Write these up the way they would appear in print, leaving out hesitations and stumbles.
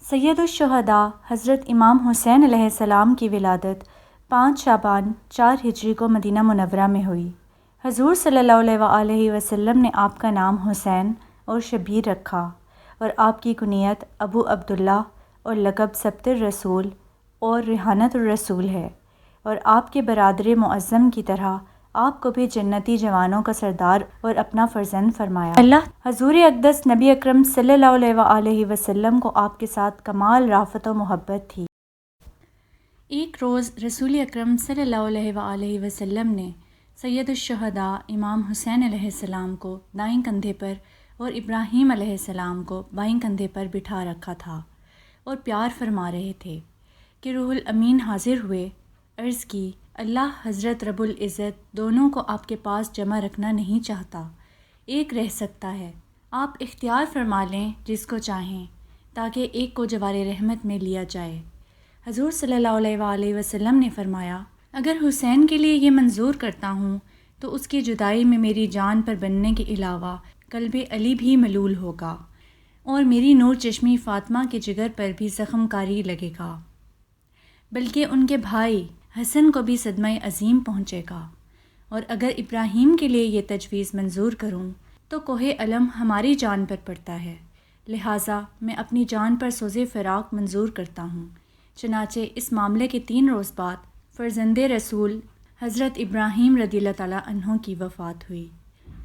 سید الشہداء حضرت امام حسین علیہ السلام کی ولادت 5 شعبان 4 ہجری کو مدینہ منورہ میں ہوئی۔ حضور صلی اللہ علیہ وآلہ وسلم نے آپ کا نام حسین اور شبیر رکھا اور آپ کی کنیت ابو عبداللہ اور لقب سبط الرسول اور ریحانۃ الرسول ہے، اور آپ کے برادر معظم کی طرح آپ کو بھی جنتی جوانوں کا سردار اور اپنا فرزند فرمایا۔ اللہ حضور اقدس نبی اکرم صلی اللہ علیہ وآلہ وسلم کو آپ کے ساتھ کمال رافت و محبت تھی۔ ایک روز رسول اکرم صلی اللہ علیہ وآلہ وسلم نے سید الشہداء امام حسین علیہ السلام کو دائیں کندھے پر اور ابراہیم علیہ السلام کو بائیں کندھے پر بٹھا رکھا تھا اور پیار فرما رہے تھے کہ روح الامین حاضر ہوئے۔ عرض کی، اللہ حضرت رب العزت دونوں کو آپ کے پاس جمع رکھنا نہیں چاہتا، ایک رہ سکتا ہے، آپ اختیار فرما لیں جس کو چاہیں تاکہ ایک کو جوار رحمت میں لیا جائے۔ حضور صلی اللہ علیہ وآلہ وسلم نے فرمایا، اگر حسین کے لیے یہ منظور کرتا ہوں تو اس کی جدائی میں میری جان پر بننے کے علاوہ قلب علی بھی ملول ہوگا اور میری نور چشمی فاطمہ کے جگر پر بھی زخم کاری لگے گا، بلکہ ان کے بھائی حسن کو بھی صدمہ عظیم پہنچے گا، اور اگر ابراہیم کے لیے یہ تجویز منظور کروں تو کوہ علم ہماری جان پر پڑتا ہے، لہٰذا میں اپنی جان پر سوز فراق منظور کرتا ہوں۔ چنانچہ اس معاملے کے 3 روز بعد فرزند رسول حضرت ابراہیم رضی اللہ تعالیٰ عنہ کی وفات ہوئی۔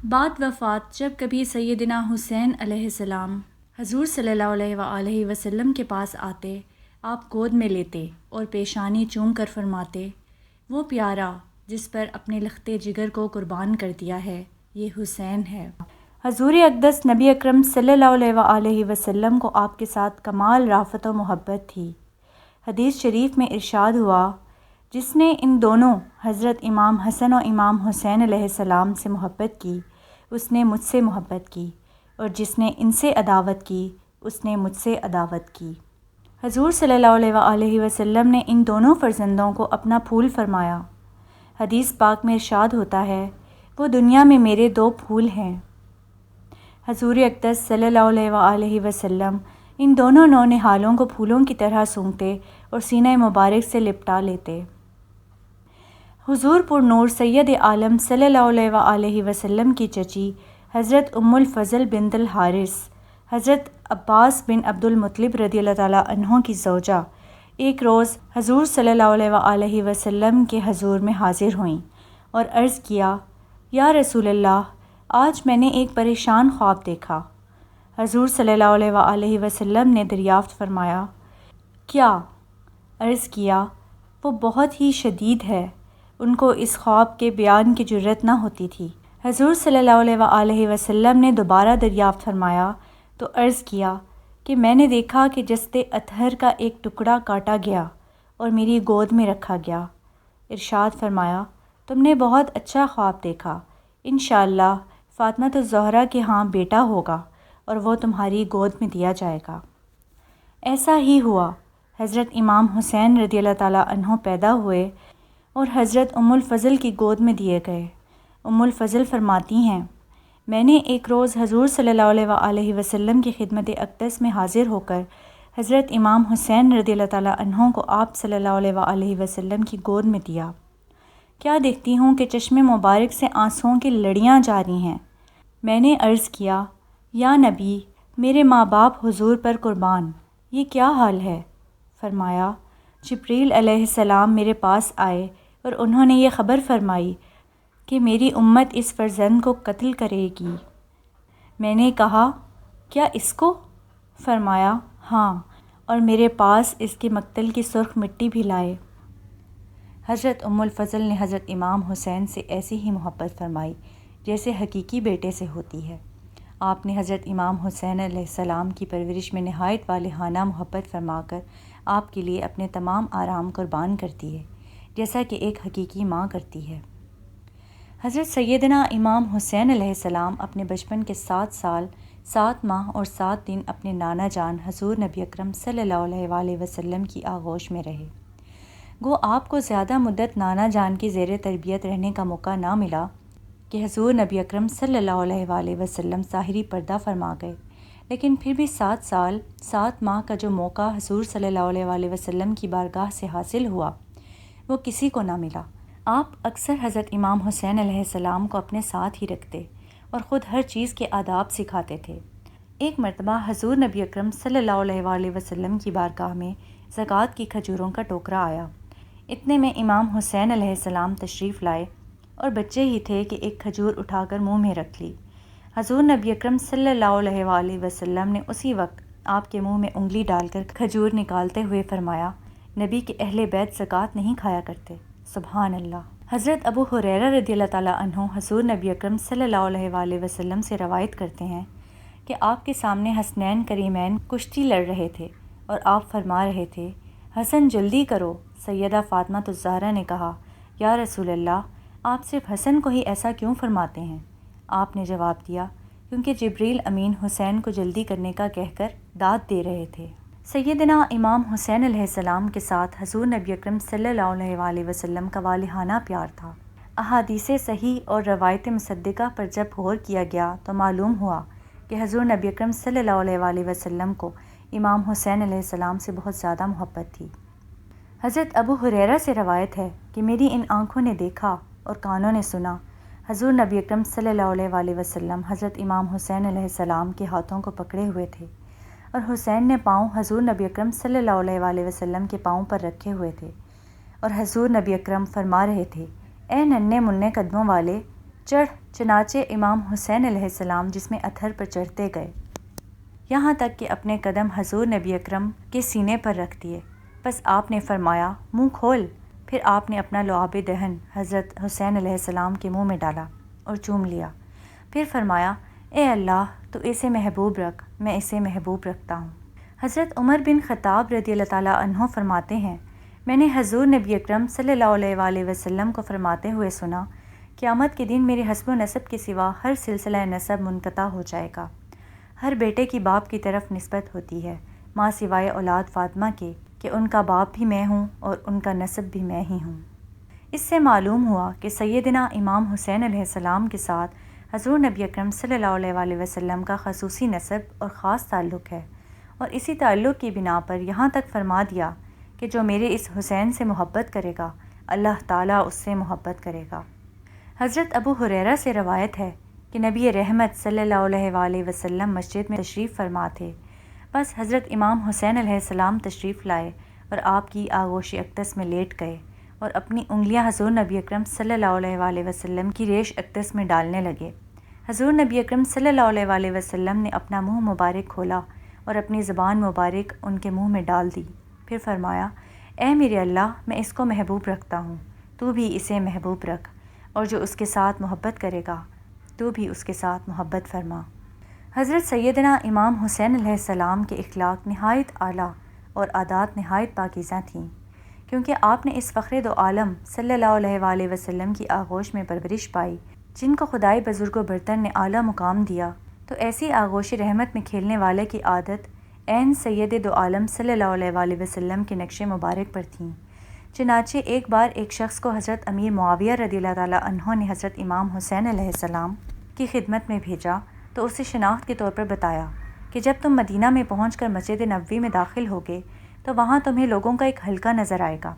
بعد وفات جب کبھی سیدنا حسین علیہ السلام حضور صلی اللہ علیہ وآلہ وسلم کے پاس آتے، آپ گود میں لیتے اور پیشانی چوم کر فرماتے، وہ پیارا جس پر اپنے لخت جگر کو قربان کر دیا ہے، یہ حسین ہے۔ حضور اقدس نبی اکرم صلی اللہ علیہ وآلہ وسلم کو آپ کے ساتھ کمال رافت و محبت تھی۔ حدیث شریف میں ارشاد ہوا، جس نے ان دونوں حضرت امام حسن و امام حسین علیہ السلام سے محبت کی اس نے مجھ سے محبت کی، اور جس نے ان سے عداوت کی اس نے مجھ سے عداوت کی۔ حضور صلی اللہ علیہ وآلہ وسلم نے ان دونوں فرزندوں کو اپنا پھول فرمایا۔ حدیث پاک میں ارشاد ہوتا ہے، وہ دنیا میں میرے 2 پھول ہیں۔ حضور اقدس صلی اللہ علیہ وآلہ وسلم ان دونوں نونہالوں کو پھولوں کی طرح سونگھتے اور سینہ مبارک سے لپٹا لیتے۔ حضور پر نور سید عالم صلی اللہ علیہ وآلہ وسلم کی چچی حضرت ام الفضل بنت الحارث، حضرت عباس بن عبد المطلب رضی اللہ تعالیٰ عنہ کی زوجہ، ایک روز حضور صلی اللہ علیہ وآلہ وسلم کے حضور میں حاضر ہوئیں اور عرض کیا، یا رسول اللہ، آج میں نے ایک پریشان خواب دیکھا۔ حضور صلی اللہ علیہ وآلہ وسلم نے دریافت فرمایا، کیا؟ عرض کیا، وہ بہت ہی شدید ہے۔ ان کو اس خواب کے بیان کی جرأت نہ ہوتی تھی۔ حضور صلی اللہ علیہ وآلہ وسلم نے دوبارہ دریافت فرمایا تو عرض کیا کہ میں نے دیکھا کہ جسد اطہر کا ایک ٹکڑا کاٹا گیا اور میری گود میں رکھا گیا۔ ارشاد فرمایا، تم نے بہت اچھا خواب دیکھا، انشاءاللہ فاطمۃ الزہرا کے ہاں بیٹا ہوگا اور وہ تمہاری گود میں دیا جائے گا۔ ایسا ہی ہوا۔ حضرت امام حسین رضی اللہ تعالیٰ عنہ پیدا ہوئے اور حضرت ام الفضل کی گود میں دیے گئے۔ ام الفضل فرماتی ہیں، میں نے ایک روز حضور صلی اللہ علیہ وآلہ وسلم کی خدمت اقدس میں حاضر ہو کر حضرت امام حسین رضی اللہ تعالیٰ عنہ کو آپ صلی اللہ علیہ وآلہ وسلم کی گود میں دیا۔ کیا دیکھتی ہوں کہ چشم مبارک سے آنسوؤں کی لڑیاں جاری ہیں۔ میں نے عرض کیا، یا نبی، میرے ماں باپ حضور پر قربان، یہ کیا حال ہے؟ فرمایا، جبریل علیہ السلام میرے پاس آئے اور انہوں نے یہ خبر فرمائی کہ میری امت اس فرزند کو قتل کرے گی۔ میں نے کہا، کیا اس کو؟ فرمایا، ہاں، اور میرے پاس اس کے مقتل کی سرخ مٹی بھی لائے۔ حضرت ام الفضل نے حضرت امام حسین سے ایسی ہی محبت فرمائی جیسے حقیقی بیٹے سے ہوتی ہے۔ آپ نے حضرت امام حسین علیہ السلام کی پرورش میں نہایت والہانہ محبت فرما کر آپ کے لیے اپنے تمام آرام قربان کر دیے، جیسا کہ ایک حقیقی ماں کرتی ہے۔ حضرت سیدنا امام حسین علیہ السلام اپنے بچپن کے 7 سال 7 ماہ اور 7 دن اپنے نانا جان حضور نبی اکرم صلی اللہ علیہ وآلہ وسلم کی آغوش میں رہے۔ گو آپ کو زیادہ مدت نانا جان کی زیر تربیت رہنے کا موقع نہ ملا کہ حضور نبی اکرم صلی اللہ علیہ وآلہ وسلم ظاہری پردہ فرما گئے، لیکن پھر بھی 7 سال 7 ماہ کا جو موقع حضور صلی اللہ علیہ وسلم کی بارگاہ سے حاصل ہوا وہ کسی کو نہ ملا۔ آپ اکثر حضرت امام حسین علیہ السلام کو اپنے ساتھ ہی رکھتے اور خود ہر چیز کے آداب سکھاتے تھے۔ ایک مرتبہ حضور نبی اکرم صلی اللہ علیہ وسلم کی بارگاہ میں زکوٰۃ کی کھجوروں کا ٹوکرا آیا۔ اتنے میں امام حسین علیہ السلام تشریف لائے اور بچے ہی تھے کہ ایک کھجور اٹھا کر منہ میں رکھ لی۔ حضور نبی اکرم صلی اللہ علیہ وسلم نے اسی وقت آپ کے منہ میں انگلی ڈال کر کھجور نکالتے ہوئے فرمایا، نبی کے اہل بیت زکوٰۃ نہیں کھایا کرتے۔ سبحان اللہ۔ حضرت ابو ہریرہ رضی اللہ تعالیٰ عنہ حضور نبی اکرم صلی اللہ علیہ وسلم سے روایت کرتے ہیں کہ آپ کے سامنے حسنین کریمین کشتی لڑ رہے تھے اور آپ فرما رہے تھے، حسن جلدی کرو۔ سیدہ فاطمہ الزہرا نے کہا، یا رسول اللہ، آپ صرف حسن کو ہی ایسا کیوں فرماتے ہیں؟ آپ نے جواب دیا، کیونکہ جبریل امین حسین کو جلدی کرنے کا کہہ کر داد دے رہے تھے۔ سیدنا امام حسین علیہ السلام کے ساتھ حضور نبی اکرم صلی اللہ علیہ وسلم کا والہانہ پیار تھا۔ احادیث صحیح اور روایت مصدقہ پر جب غور کیا گیا تو معلوم ہوا کہ حضور نبی اکرم صلی اللہ علیہ وسلم کو امام حسین علیہ السلام سے بہت زیادہ محبت تھی۔ حضرت ابو ہریرہ سے روایت ہے کہ میری ان آنکھوں نے دیکھا اور کانوں نے سنا، حضور نبی اکرم صلی اللہ علیہ وسلم حضرت امام حسین علیہ السلام کے ہاتھوں کو پکڑے ہوئے تھے اور حسین نے پاؤں حضور نبی اکرم صلی اللہ علیہ وسلم کے پاؤں پر رکھے ہوئے تھے اور حضور نبی اکرم فرما رہے تھے، اے ننھے منھے قدموں والے، چڑھ۔ چنانچہ امام حسین علیہ السلام جسم اطہر پر چڑھتے گئے، یہاں تک کہ اپنے قدم حضور نبی اکرم کے سینے پر رکھ دیے۔ بس آپ نے فرمایا، منہ کھول۔ پھر آپ نے اپنا لعاب دہن حضرت حسین علیہ السلام کے منہ میں ڈالا اور چوم لیا۔ پھر فرمایا، اے اللہ، تو اسے محبوب رکھ، میں اسے محبوب رکھتا ہوں۔ حضرت عمر بن خطاب رضی اللہ تعالیٰ عنہ فرماتے ہیں، میں نے حضور نبی اکرم صلی اللہ علیہ وسلم کو فرماتے ہوئے سنا، قیامت کے دن میرے حسب و نسب کے سوا ہر سلسلہ نسب منقطع ہو جائے گا۔ ہر بیٹے کی باپ کی طرف نسبت ہوتی ہے، ماں سوائے اولاد فاطمہ کے کہ ان کا باپ بھی میں ہوں اور ان کا نسب بھی میں ہی ہوں۔ اس سے معلوم ہوا کہ سیدنا امام حسین علیہ السلام کے ساتھ حضور نبی اکرم صلی اللہ علیہ وسلم کا خصوصی نسب اور خاص تعلق ہے، اور اسی تعلق کی بنا پر یہاں تک فرما دیا کہ جو میرے اس حسین سے محبت کرے گا اللہ تعالیٰ اس سے محبت کرے گا۔ حضرت ابو ہریرہ سے روایت ہے کہ نبی رحمت صلی اللہ علیہ وسلم مسجد میں تشریف فرما تھے۔ بس حضرت امام حسین علیہ السلام تشریف لائے اور آپ کی آغوش اقدس میں لیٹ گئے اور اپنی انگلیاں حضور نبی اکرم صلی اللہ علیہ وسلم کی ریش اقدس میں ڈالنے لگے۔ حضور نبی اکرم صلی اللہ علیہ وسلم نے اپنا منہ مبارک کھولا اور اپنی زبان مبارک ان کے منہ میں ڈال دی۔ پھر فرمایا، اے میرے اللہ، میں اس کو محبوب رکھتا ہوں، تو بھی اسے محبوب رکھ، اور جو اس کے ساتھ محبت کرے گا تو بھی اس کے ساتھ محبت فرما۔ حضرت سیدنا امام حسین علیہ السلام کے اخلاق نہایت اعلیٰ اور عادات نہایت پاکیزہ تھیں، کیونکہ آپ نے اس فخر دو عالم صلی اللہ علیہ وسلم کی آغوش میں پرورش پائی، جن کو خدائے بزرگ و برتر نے اعلیٰ مقام دیا، تو ایسی آغوش رحمت میں کھیلنے والے کی عادت عین سید دو عالم صلی اللہ علیہ وسلم کے نقش مبارک پر تھیں۔ چنانچہ ایک بار ایک شخص کو حضرت امیر معاویہ رضی اللہ تعالیٰ عنہ نے حضرت امام حسین علیہ السلام کی خدمت میں بھیجا تو اسے شناخت کے طور پر بتایا کہ جب تم مدینہ میں پہنچ کر مسجد نبوی میں داخل ہوگے تو وہاں تمہیں لوگوں کا ایک حلقہ نظر آئے گا۔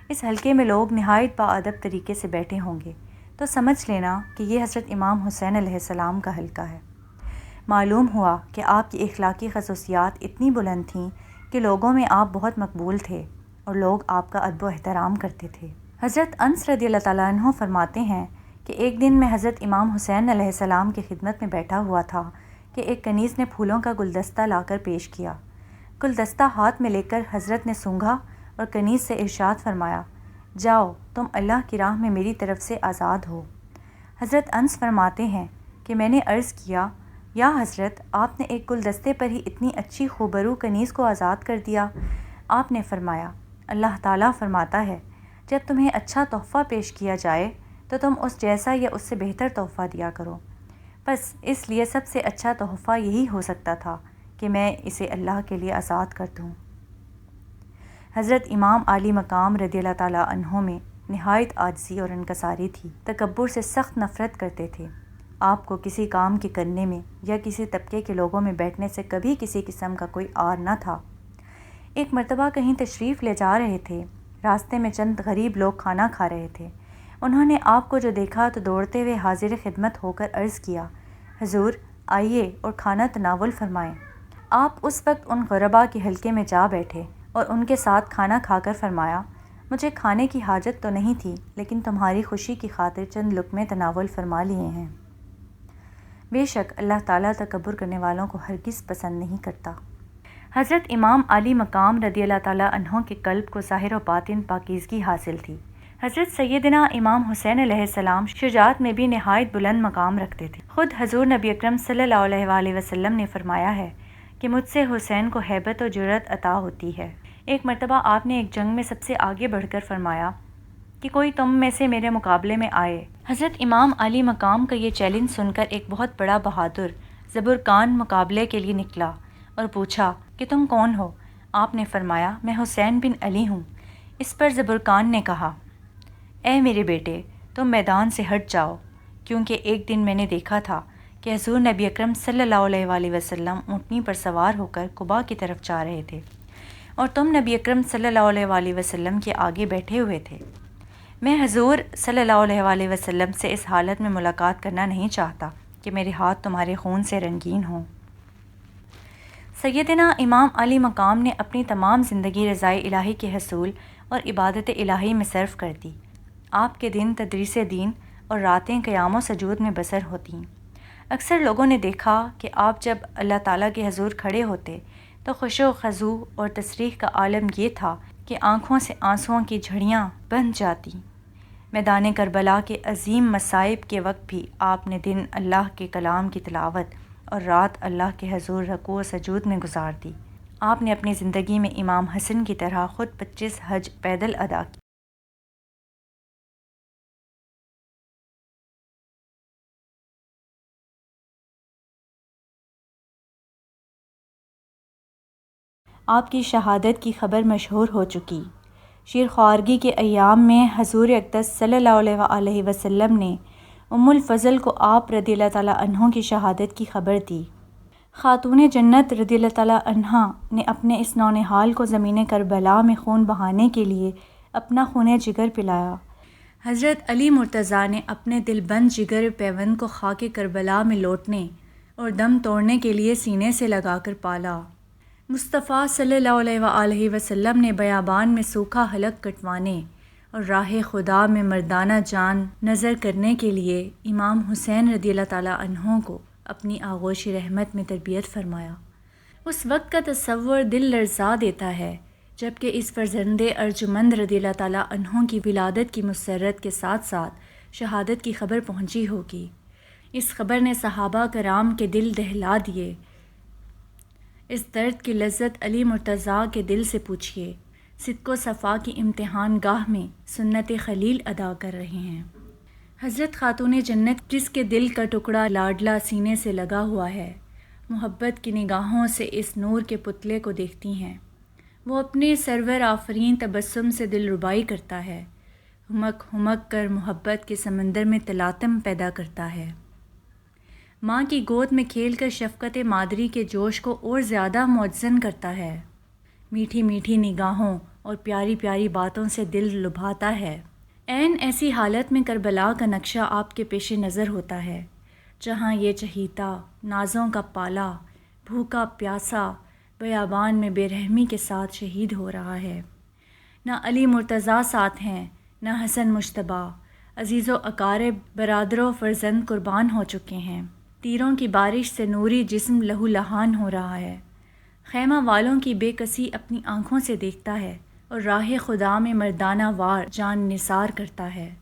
اس حلقے میں لوگ نہایت باادب طریقے سے بیٹھے ہوں گے، تو سمجھ لینا کہ یہ حضرت امام حسین علیہ السلام کا حلقہ ہے۔ معلوم ہوا کہ آپ کی اخلاقی خصوصیات اتنی بلند تھیں کہ لوگوں میں آپ بہت مقبول تھے اور لوگ آپ کا ادب و احترام کرتے تھے۔ حضرت انس رضی اللہ تعالیٰ عنہ فرماتے ہیں کہ ایک دن میں حضرت امام حسین علیہ السلام کی خدمت میں بیٹھا ہوا تھا کہ ایک کنیز نے پھولوں کا گلدستہ لا کر پیش کیا۔ گلدستہ ہاتھ میں لے کر حضرت نے سونگھا اور کنیز سے ارشاد فرمایا، جاؤ، تم اللہ کی راہ میں میری طرف سے آزاد ہو۔ حضرت انس فرماتے ہیں کہ میں نے عرض کیا، یا حضرت، آپ نے ایک گلدستے پر ہی اتنی اچھی خوبرو کنیز کو آزاد کر دیا؟ آپ نے فرمایا، اللہ تعالیٰ فرماتا ہے، جب تمہیں اچھا تحفہ پیش کیا جائے تو تم اس جیسا یا اس سے بہتر تحفہ دیا کرو۔ بس اس لیے سب سے اچھا تحفہ یہی ہو سکتا تھا کہ میں اسے اللہ کے لیے آزاد کر دوں۔ حضرت امام عالی مقام رضی اللہ تعالیٰ عنہ میں نہایت عاجزی اور انکساری تھی، تکبر سے سخت نفرت کرتے تھے، آپ کو کسی کام کے کرنے میں یا کسی طبقے کے لوگوں میں بیٹھنے سے کبھی کسی قسم کا کوئی عار نہ تھا۔ ایک مرتبہ کہیں تشریف لے جا رہے تھے، راستے میں چند غریب لوگ کھانا کھا رہے تھے۔ انہوں نے آپ کو جو دیکھا تو دوڑتے ہوئے حاضر خدمت ہو کر عرض کیا، حضور آئیے اور کھانا تناول فرمائیں۔ آپ اس وقت ان غربا کے حلقے میں جا بیٹھے اور ان کے ساتھ کھانا کھا کر فرمایا، مجھے کھانے کی حاجت تو نہیں تھی، لیکن تمہاری خوشی کی خاطر چند لقمے تناول فرما لیے ہیں۔ بے شک اللہ تعالیٰ تکبر کرنے والوں کو ہرگز پسند نہیں کرتا۔ حضرت امام علی مقام رضی اللہ تعالیٰ عنہ کے قلب کو ظاہر و باطن پاکیزگی حاصل تھی۔ حضرت سیدنا امام حسین علیہ السلام شجاعت میں بھی نہایت بلند مقام رکھتے تھے۔ خود حضور نبی اکرم صلی اللہ علیہ وآلہ وسلم نے فرمایا ہے کہ مجھ سے حسین کو ہیبت و جرأت عطا ہوتی ہے۔ ایک مرتبہ آپ نے ایک جنگ میں سب سے آگے بڑھ کر فرمایا کہ کوئی تم میں سے میرے مقابلے میں آئے۔ حضرت امام علی مقام کا یہ چیلنج سن کر ایک بہت بڑا بہادر زبرقان مقابلے کے لیے نکلا اور پوچھا کہ تم کون ہو؟ آپ نے فرمایا میں حسین بن علی ہوں۔ اس پر زبرقان نے کہا، اے میرے بیٹے تم میدان سے ہٹ جاؤ، کیونکہ ایک دن میں نے دیکھا تھا کہ حضور نبی اکرم صلی اللہ علیہ وآلہ وسلم اونٹنی پر سوار ہو کر قباء کی طرف جا رہے تھے اور تم نبی اکرم صلی اللہ علیہ وآلہ وسلم کے آگے بیٹھے ہوئے تھے۔ میں حضور صلی اللہ علیہ وآلہ وسلم سے اس حالت میں ملاقات کرنا نہیں چاہتا کہ میرے ہاتھ تمہارے خون سے رنگین ہوں۔ سیدنا امام علی مقام نے اپنی تمام زندگی رضائے الہی کے حصول اور عبادت الہی میں صرف کر دی۔ آپ کے دن تدریس دین اور راتیں قیام و سجود میں بسر ہوتیں۔ اکثر لوگوں نے دیکھا کہ آپ جب اللہ تعالیٰ کے حضور کھڑے ہوتے تو خشوع و خضوع اور تصریح کا عالم یہ تھا کہ آنکھوں سے آنسوؤں کی جھڑیاں بن جاتیں۔ میدان کربلا کے عظیم مصائب کے وقت بھی آپ نے دن اللہ کے کلام کی تلاوت اور رات اللہ کے حضور رکوع و سجود میں گزار دی۔ آپ نے اپنی زندگی میں امام حسن کی طرح خود 25 حج پیدل ادا کی۔ آپ کی شہادت کی خبر مشہور ہو چکی۔ شیرخوارگی کے ایام میں حضور اقدس صلی اللہ علیہ وآلہ وسلم نے ام الفضل کو آپ رضی اللہ تعالیٰ عنہ کی شہادت کی خبر دی۔ خاتون جنت رضی اللہ تعالیٰ عنہا نے اپنے اس نونہال کو زمین کربلا میں خون بہانے کے لیے اپنا خون جگر پلایا۔ حضرت علی مرتضیٰ نے اپنے دل بند جگر پیوند کو خاک کربلا میں لوٹنے اور دم توڑنے کے لیے سینے سے لگا کر پالا۔ مصطفیٰ صلی اللہ علیہ وآلہ وسلم نے بیابان میں سوکھا حلق کٹوانے اور راہ خدا میں مردانہ جان نظر کرنے کے لیے امام حسین رضی اللہ تعالیٰ عنہ کو اپنی آغوش رحمت میں تربیت فرمایا۔ اس وقت کا تصور دل لرزا دیتا ہے جبکہ اس فرزند ارجمند رضی اللہ تعالیٰ عنہ کی ولادت کی مسرت کے ساتھ ساتھ شہادت کی خبر پہنچی ہوگی۔ اس خبر نے صحابہ کرام کے دل دہلا دیے۔ اس درد کی لذت علی مرتضیٰ کے دل سے پوچھیے۔ صدق و صفا کی امتحان گاہ میں سنت خلیل ادا کر رہے ہیں۔ حضرت خاتون جنت جس کے دل کا ٹکڑا لاڈلا سینے سے لگا ہوا ہے، محبت کی نگاہوں سے اس نور کے پتلے کو دیکھتی ہیں۔ وہ اپنے سرور آفرین تبسم سے دل ربائی کرتا ہے، ہمک ہمک کر محبت کے سمندر میں تلاطم پیدا کرتا ہے۔ ماں کی گود میں کھیل کر شفقت مادری کے جوش کو اور زیادہ معزز کرتا ہے۔ میٹھی میٹھی نگاہوں اور پیاری پیاری باتوں سے دل لبھاتا ہے۔ عین ایسی حالت میں کربلا کا نقشہ آپ کے پیش نظر ہوتا ہے، جہاں یہ چہیتا نازوں کا پالا بھوکا پیاسا بیابان میں بے رحمی کے ساتھ شہید ہو رہا ہے۔ نہ علی مرتضیٰ ساتھ ہیں، نہ حسن مجتبیٰ، عزیز و اقارب برادر و فرزند قربان ہو چکے ہیں۔ تیروں کی بارش سے نوری جسم لہو لہان ہو رہا ہے۔ خیمہ والوں کی بے کسی اپنی آنکھوں سے دیکھتا ہے اور راہ خدا میں مردانہ وار جان نثار کرتا ہے۔